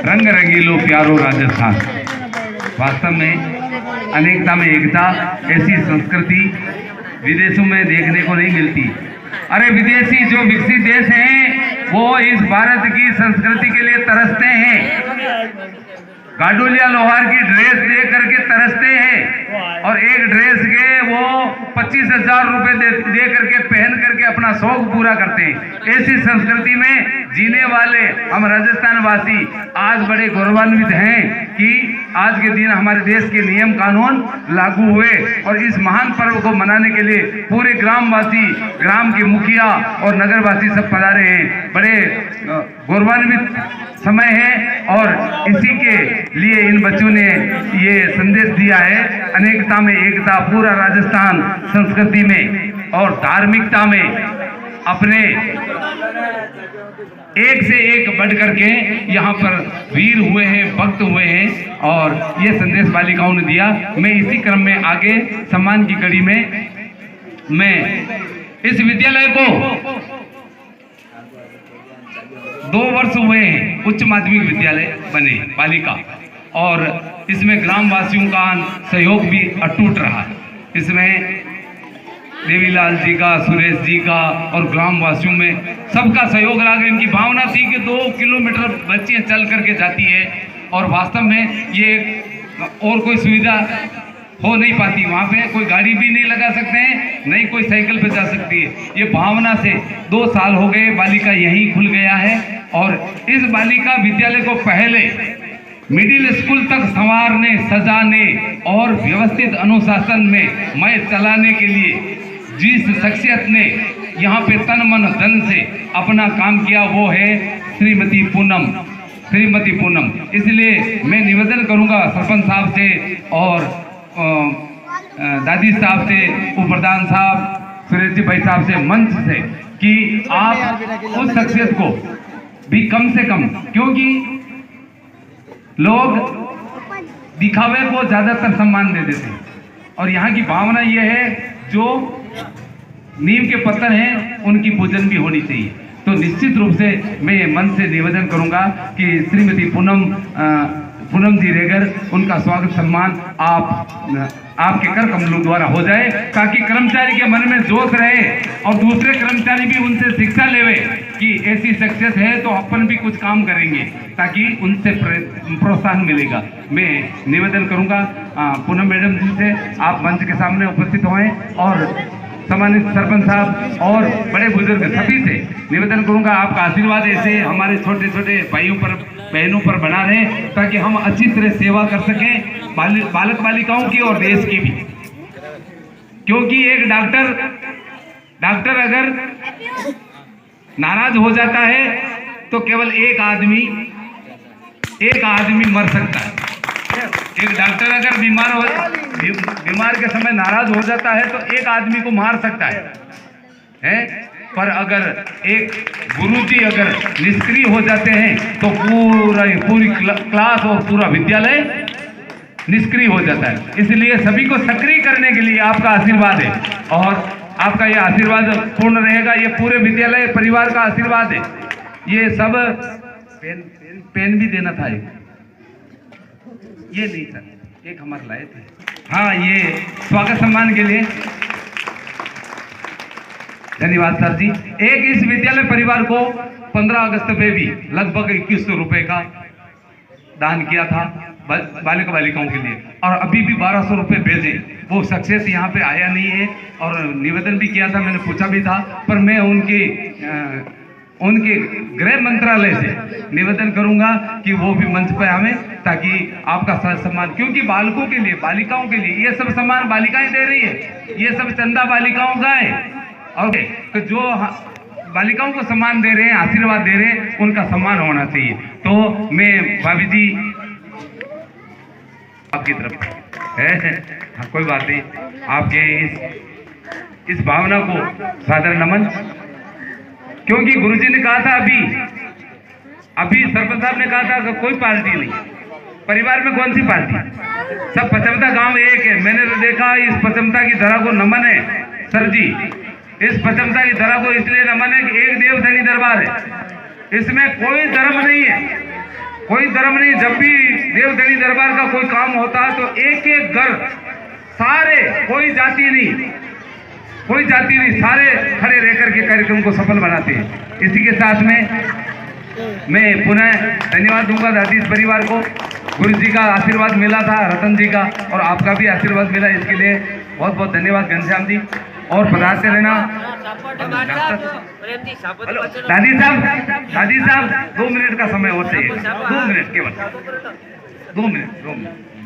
रंग रंगीलो प्यारो राजस्थान। वास्तव में अनेकता में एकता, ऐसी संस्कृति विदेशों में देखने को नहीं मिलती। अरे विदेशी जो विकसित देश हैं वो इस भारत की संस्कृति के लिए तरसते हैं, गाडोलिया लोहार की ड्रेस दे करके तरसते हैं और एक ड्रेस के वो 25,000 रुपए दे करके पहन करके अपना शौक पूरा करते हैं। ऐसी संस्कृति में जीने वाले हम राजस्थान वासी आज बड़े गौरवान्वित हैं कि आज के दिन हमारे देश के नियम कानून लागू हुए और इस महान पर्व को मनाने के लिए पूरे ग्रामवासी, ग्राम के मुखिया और नगरवासी सब पधारे हैं। बड़े गौरवान्वित समय है और इसी के लिए इन बच्चों ने ये संदेश दिया है, अनेकता में एकता। पूरा राजस्थान संस्कृति में और धार्मिकता में अपने एक से एक बढ़ करके यहाँ पर वीर हुए हैं, भक्त हुए हैं और ये संदेश बालिकाओं ने दिया। मैं इसी क्रम में आगे सम्मान की कड़ी में मैं इस विद्यालय को 2 वर्ष हुए हैं, उच्च माध्यमिक विद्यालय बने बालिका, और इसमें ग्रामवासियों का सहयोग भी अटूट रहा। इसमें देवीलाल जी का, सुरेश जी का और ग्रामवासियों में सबका सहयोग रहा। इनकी भावना थी कि 2 किलोमीटर बच्चियां चल करके जाती है और वास्तव में ये और कोई सुविधा हो नहीं पाती। वहाँ पे कोई गाड़ी भी नहीं लगा सकते हैं, नहीं कोई साइकिल पे जा सकती है। ये भावना से 2 साल हो गए बालिका यहीं खुल गया है और इस बालिका विद्यालय को पहले मिडिल स्कूल तक संवारने, सजाने और व्यवस्थित अनुशासन में मैं चलाने के लिए जिस शख्सियत ने यहाँ पे तन मन धन से अपना काम किया वो है श्रीमती पूनम। इसलिए मैं निवेदन करूँगा सरपंच साहब से और दादी साहब से, उप प्रधान साहब, सुरेश जी भाई साहब से, मंच से कि आप उस शख्सियत को भी कम से कम, क्योंकि लोग दिखावे को ज्यादातर सम्मान दे देते हैं और यहाँ की भावना यह है जो नीम के पत्थर हैं उनकी पूजन भी होनी चाहिए। तो निश्चित रूप से मैं मन से निवेदन करूंगा कि श्रीमती पूनम जी रेगर, उनका स्वागत सम्मान आपके कर कमलों द्वारा हो जाए ताकि कर्मचारी के मन में जोश रहे और दूसरे कर्मचारी भी उनसे शिक्षा लेवे कि ऐसी शख्सियत है तो अपन भी कुछ काम करेंगे ताकि उनसे प्रोत्साहन मिलेगा। मैं निवेदन करूंगा पूनम मैडम जी से आप मंच के सामने उपस्थित होएं और सम्मानित सरपंच साहब और बड़े बुजुर्ग सभी से निवेदन करूंगा आपका आशीर्वाद ऐसे हमारे छोटे छोटे भाइयों पर बहनों पर बना रहे ताकि हम अच्छी तरह सेवा कर सकें बालक बालिकाओं की और देश की भी। क्योंकि एक डॉक्टर अगर नाराज हो जाता है तो केवल एक आदमी मर सकता है। एक डॉक्टर अगर बीमार के समय नाराज हो जाता है तो एक आदमी को मार सकता है? पर अगर एक गुरुजी अगर निष्क्रिय हो जाते हैं तो पूरी क्लास और पूरा विद्यालय निष्क्रिय हो जाता है। इसलिए सभी को सक्रिय करने के लिए आपका आशीर्वाद है और आपका यह आशीर्वाद पूर्ण रहेगा। ये पूरे विद्यालय परिवार का आशीर्वाद है। ये सब पेन भी देना था, ये नहीं सर, एक हमारे लाए थे। हाँ, ये स्वागत सम्मान के लिए धन्यवाद सर जी। एक इस विद्यालय परिवार को 15 अगस्त पे भी लगभग 2100 रुपए का दान किया था बालिकाओं के लिए और अभी भी 1200 रुपए भेजे। वो शख्सियत यहाँ पे आया नहीं है और निवेदन भी किया था, मैंने पूछा भी था, पर मैं उनके गृह मंत्रालय से निवेदन करूंगा कि वो भी मंच पर आवे ताकि आपका सम्मान, क्योंकि बालकों के लिए, बालिकाओं के लिए ये सब सम्मान बालिकाएं दे रही है, ये सब चंदा बालिकाओं का है और तो जो बालिकाओं को सम्मान दे रहे हैं, आशीर्वाद दे रहे हैं, उनका सम्मान होना चाहिए। तो मैं भाभी जी आपकी तरफ है, हाँ, कोई बात नहीं, आपके इस भावना को सादर नमन। क्योंकि गुरुजी ने कहा था अभी सरपंच साहब ने कहा था कि कोई पार्टी नहीं, परिवार में कौन सी पार्टी, सब पचमता गांव एक है। मैंने तो देखा इस पचमता की धरा को नमन है सर जी, इस पचमता की धरा को इसलिए नमन है कि एक देव धनी दरबार है, इसमें कोई धर्म नहीं है, कोई धर्म नहीं। जब भी देव धनी दरबार का कोई काम होता है तो एक एक घर सारे, कोई जाति नहीं, सारे खड़े रहकर के कार्यक्रम को सफल बनाते हैं। इसी के साथ में मैं पुनः धन्यवाद दूंगा दादी परिवार को। गुरु जी का आशीर्वाद मिला था, रतन जी का, और आपका भी आशीर्वाद मिला, इसके लिए बहुत बहुत धन्यवाद घनश्याम जी। और पधारते रहना। दादी साहब 2 मिनट का समय और चाहिए, 2 मिनट केवल, 2 मिनट।